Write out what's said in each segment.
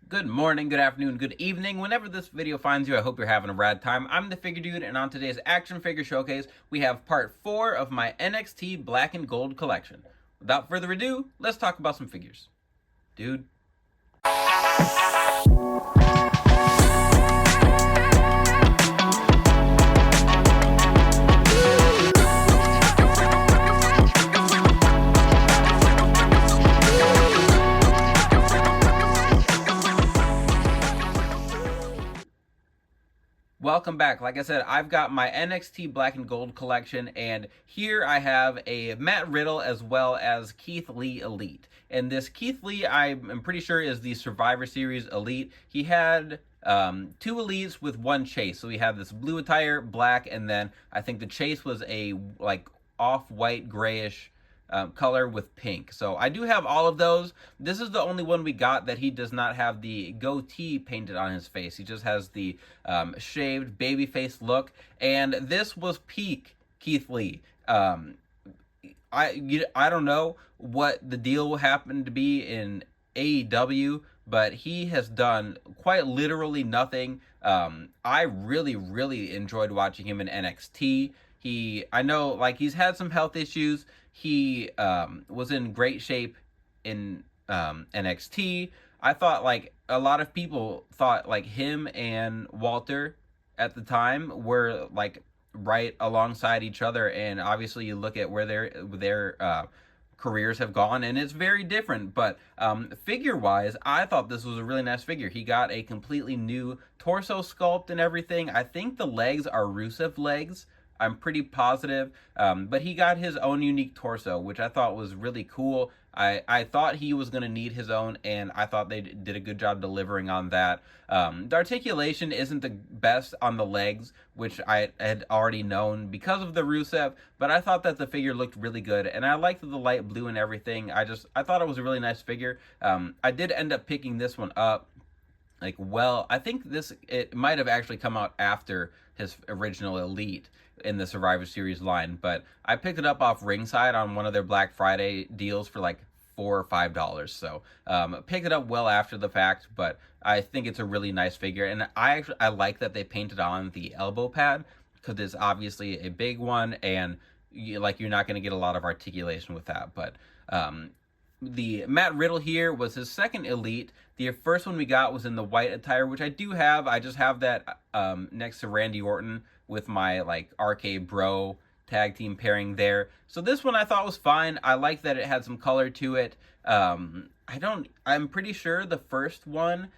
Good morning, good afternoon, good evening. Whenever this video finds you, I hope you're having a rad time. I'm the Figure Dude, and on today's action figure showcase, we have part 4 of my NXT Black and Gold Collection. Without further ado, let's talk about some figures. Dude. Welcome back. Like I said, I've got my NXT Black and Gold collection, and here I have a Matt Riddle as well as Keith Lee Elite. And this Keith Lee, I'm pretty sure, is the Survivor Series Elite. He had 2 Elites with 1 chase. So he had this blue attire, black, and then I think the chase was a like off-white grayish color with pink. So I do have all of those. This is the only one we got that he does not have the goatee painted on his face. He just has the shaved baby face look. And this was peak Keith Lee. I don't know what the deal happened to be in AEW, but he has done quite literally nothing. I really enjoyed watching him in NXT. I know, like, he's had some health issues. He was in great shape in NXT. I thought, like, a lot of people thought, like, him and Walter at the time were, like, right alongside each other. And obviously you look at where their careers have gone, and it's very different. But figure-wise, I thought this was a really nice figure. He got a completely new torso sculpt and everything. I think the legs are Rusev legs. I'm pretty positive, but he got his own unique torso, which I thought was really cool. I thought he was going to need his own, and I thought they did a good job delivering on that. The articulation isn't the best on the legs, which I had already known because of the Rusev, but I thought that the figure looked really good, and I liked the light blue and everything. I thought it was a really nice figure. I did end up picking this one up. I think it might have actually come out after his original Elite in the Survivor Series line, but I picked it up off Ringside on one of their Black Friday deals for like $4 or $5. So picked it up well after the fact, but I think it's a really nice figure, and I like that they painted on the elbow pad because it's obviously a big one, and you're not going to get a lot of articulation with that, but the Matt Riddle here was his second Elite. The first one we got was in the white attire, which I do have. I just have that next to Randy Orton with my like RK Bro tag team pairing there. So this one I thought was fine. I like that it had some color to it. I'm pretty sure the first one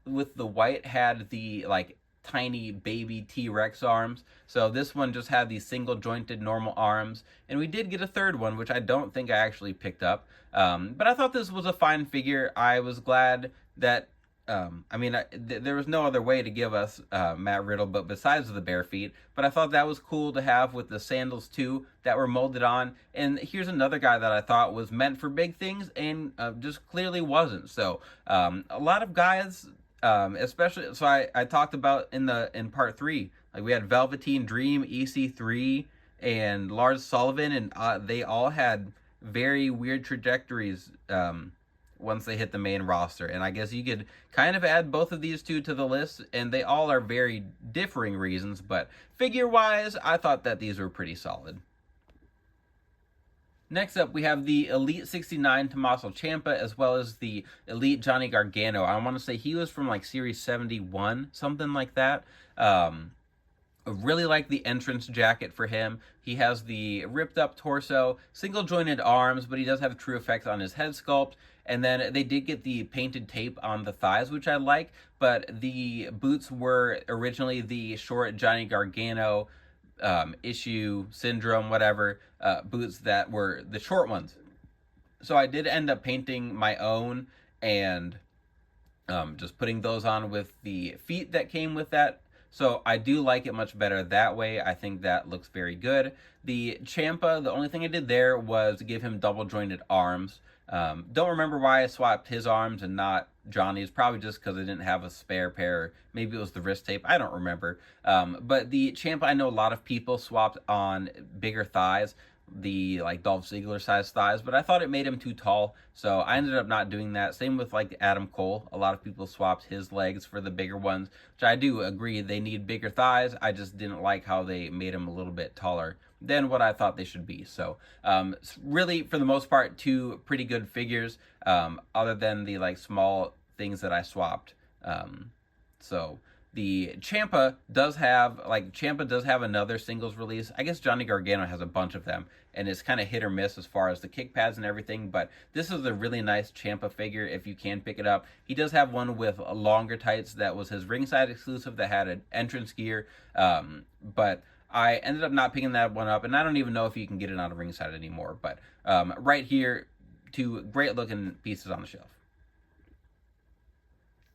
with the white had the like tiny baby T-Rex arms. So this one just had these single jointed normal arms, and we did get a third one, which I don't think I actually picked up. But I thought this was a fine figure. I was glad that there was no other way to give us Matt Riddle, but besides the bare feet. But I thought that was cool to have with the sandals too that were molded on. And here's another guy that I thought was meant for big things and just clearly wasn't. So a lot of guys, especially, so I talked about in part 3, like we had Velveteen Dream, EC3, and Lars Sullivan, and they all had very weird trajectories once they hit the main roster. And I guess you could kind of add both of these two to the list, and they all are very differing reasons, but figure-wise, I thought that these were pretty solid. Next up, we have the Elite 69 Tommaso Ciampa, as well as the Elite Johnny Gargano. I want to say he was from like Series 71, something like that. I really like the entrance jacket for him. He has the ripped up torso, single jointed arms, but he does have true effect on his head sculpt. And then they did get the painted tape on the thighs, which I like, but the boots were originally the short Johnny Gargano issue, syndrome, whatever, boots that were the short ones. So I did end up painting my own and just putting those on with the feet that came with that. So I do like it much better that way. I think that looks very good. The Ciampa, the only thing I did there was give him double jointed arms. Don't remember why I swapped his arms and not Johnny's. Probably just because I didn't have a spare pair. Maybe it was the wrist tape. I don't remember. But the Ciampa, I know a lot of people swapped on bigger thighs. the like Dolph Ziggler size thighs, but I thought it made him too tall, so I ended up not doing that. Same with like Adam Cole. A lot of people swapped his legs for the bigger ones, which I do agree they need bigger thighs. I just didn't like how they made him a little bit taller than what I thought they should be. So really, for the most part, two pretty good figures, other than the like small things that I swapped. So the Ciampa does have another singles release. I guess Johnny Gargano has a bunch of them, and it's kind of hit or miss as far as the kick pads and everything, but this is a really nice Ciampa figure if you can pick it up. He does have one with longer tights that was his ringside exclusive that had an entrance gear, but I ended up not picking that one up, and I don't even know if you can get it on a ringside anymore, but right here, two great looking pieces on the shelf.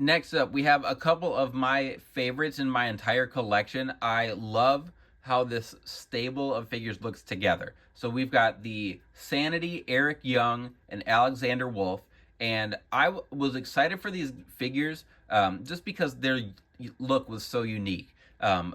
Next up, we have a couple of my favorites in my entire collection. I love how this stable of figures looks together. So we've got the Sanity, Eric Young, and Alexander Wolf. And I was excited for these figures just because their look was so unique.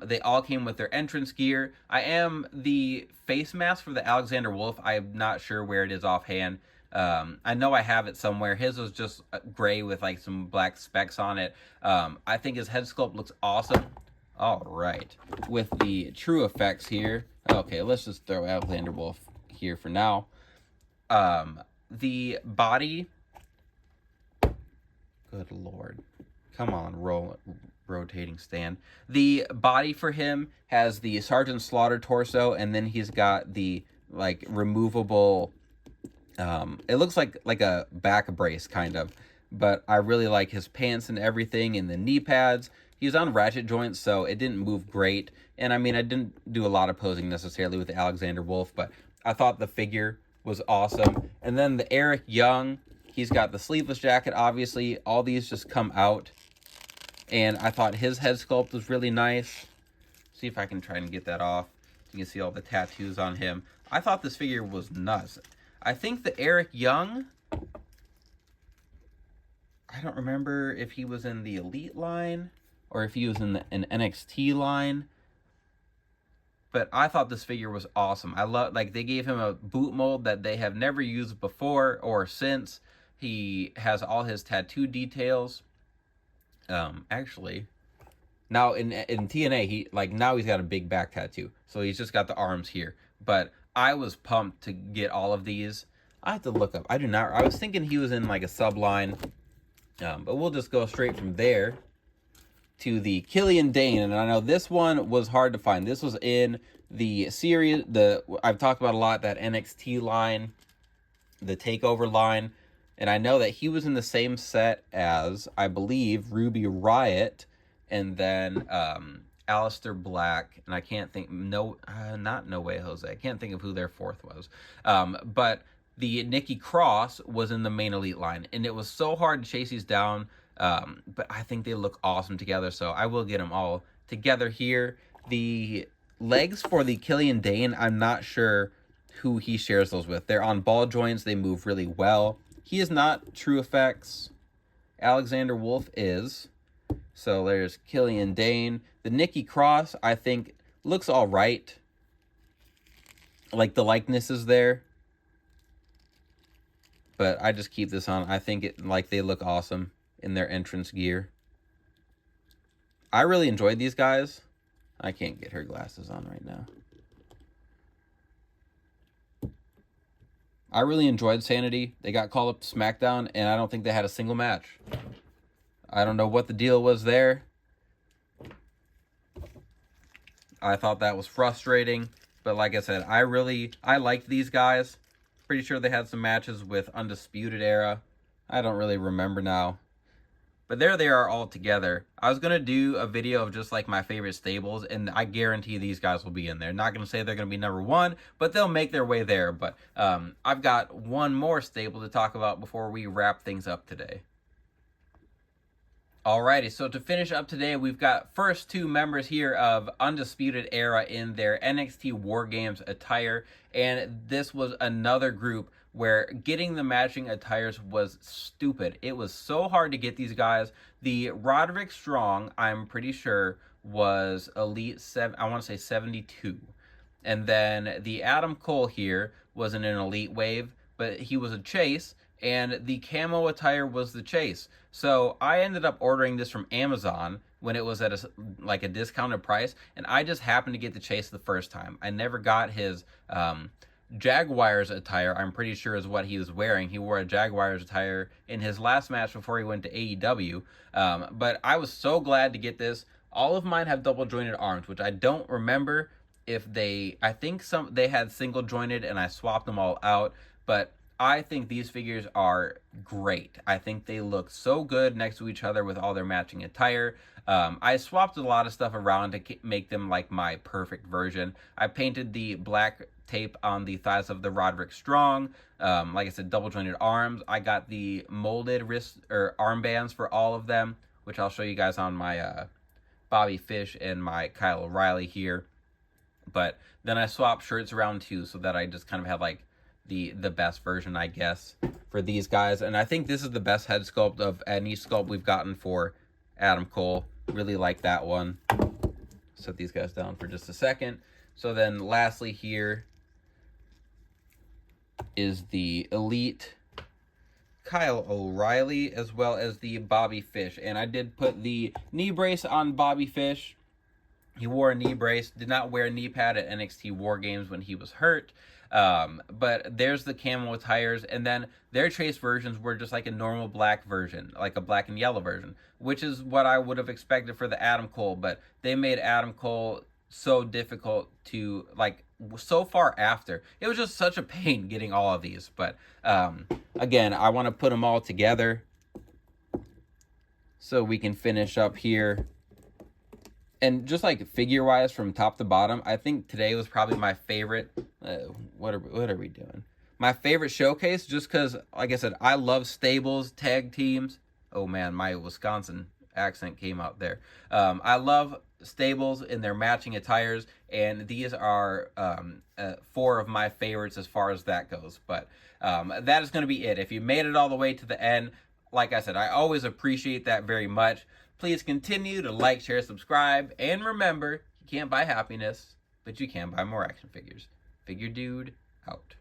They all came with their entrance gear. I am the face mask for the Alexander Wolf. I'm not sure where it is offhand. I know I have it somewhere. His was just gray with like some black specks on it. I think his head sculpt looks awesome. All right, with the true effects here. Okay, let's just throw Alexander Wolf here for now. The body. Good Lord. Come on, rotating stand. The body for him has the Sergeant Slaughter torso, and then he's got the like removable. It looks like a back brace kind of, but I really like his pants and everything, and the knee pads. He's on ratchet joints, so it didn't move great. And I mean, I didn't do a lot of posing necessarily with the Alexander Wolf, but I thought the figure was awesome. And then the Eric Young, he's got the sleeveless jacket, obviously. All these just come out. And I thought his head sculpt was really nice. See if I can try and get that off. You can see all the tattoos on him. I thought this figure was nuts. I think the Eric Young, I don't remember if he was in the Elite line or if he was in an NXT line, but I thought this figure was awesome. I love, like, they gave him a boot mold that they have never used before or since. He has all his tattoo details. Actually, now in TNA, he's got a big back tattoo, so he's just got the arms here. But I was pumped to get all of these. I have to look up. I was thinking he was in like a sub line, but we'll just go straight from there to the Killian Dane. And I know this one was hard to find. This was in the series. I've talked about a lot, that NXT line, the Takeover line. And I know that he was in the same set as, I believe, Ruby Riott, and then Aleister Black, and I can't think, not No Way Jose. I can't think of who their fourth was. But the Nikki Cross was in the main Elite line, and it was so hard to chase these down, but I think they look awesome together, so I will get them all together here. The legs for the Killian Dane, I'm not sure who he shares those with. They're on ball joints. They move really well. He is not True Effects. Alexander Wolf is. So there's Killian Dane. The Nikki Cross, I think, looks all right. Like, the likeness is there. But I just keep this on. I think they look awesome in their entrance gear. I really enjoyed these guys. I can't get her glasses on right now. I really enjoyed Sanity. They got called up to SmackDown, and I don't think they had a single match. I don't know what the deal was there. I thought that was frustrating, but like I said, I liked these guys. Pretty sure they had some matches with Undisputed Era. I don't really remember now. But there they are all together. I was going to do a video of just like my favorite stables, and I guarantee these guys will be in there. Not going to say they're going to be number one, but they'll make their way there. But I've got one more stable to talk about before we wrap things up today. Alrighty, so to finish up today, we've got first two members here of Undisputed Era in their NXT War Games attire, and this was another group where getting the matching attires was stupid. It was so hard to get these guys. The Roderick Strong, I'm pretty sure, was Elite 7, I want to say 72. And then the Adam Cole here wasn't an elite wave, but he was a chase, and the camo attire was the chase. So I ended up ordering this from Amazon when it was at a discounted price, and I just happened to get the chase the first time. I never got his Jaguars attire, I'm pretty sure is what he was wearing. He wore a Jaguars attire in his last match before he went to AEW. But I was so glad to get this. All of mine have double jointed arms, which I don't remember if I think they had single jointed and I swapped them all out. But I think these figures are great. I think they look so good next to each other with all their matching attire. I swapped a lot of stuff around to make them like my perfect version. I painted the black tape on the thighs of the Roderick Strong. Like I said, double jointed arms. I got the molded wrist or armbands for all of them, which I'll show you guys on my Bobby Fish and my Kyle O'Reilly here. But then I swapped shirts around too, so that I just kind of have like the best version, I guess, for these guys. And I think this is the best head sculpt of any sculpt we've gotten for Adam Cole. Really like that one. Set these guys down for just a second. So then lastly here is the Elite Kyle O'Reilly as well as the Bobby Fish. And I did put the knee brace on Bobby Fish. He wore a knee brace, did not wear a knee pad at NXT War Games when he was hurt. But there's the camo attires, and then their chase versions were just like a normal black version, like a black and yellow version, which is what I would have expected for the Adam Cole, but they made Adam Cole so difficult to, like, so far after. It was just such a pain getting all of these, but again, I want to put them all together so we can finish up here. And just like figure-wise from top to bottom, I think today was probably my favorite. What are we doing? My favorite showcase, just because, like I said, I love stables, tag teams. Oh man, my Wisconsin accent came out there. I love stables and their matching attires, and these are 4 of my favorites as far as that goes. But that is going to be it. If you made it all the way to the end, like I said, I always appreciate that very much. Please continue to like, share, subscribe, and remember, you can't buy happiness, but you can buy more action figures. Figure Dude, out.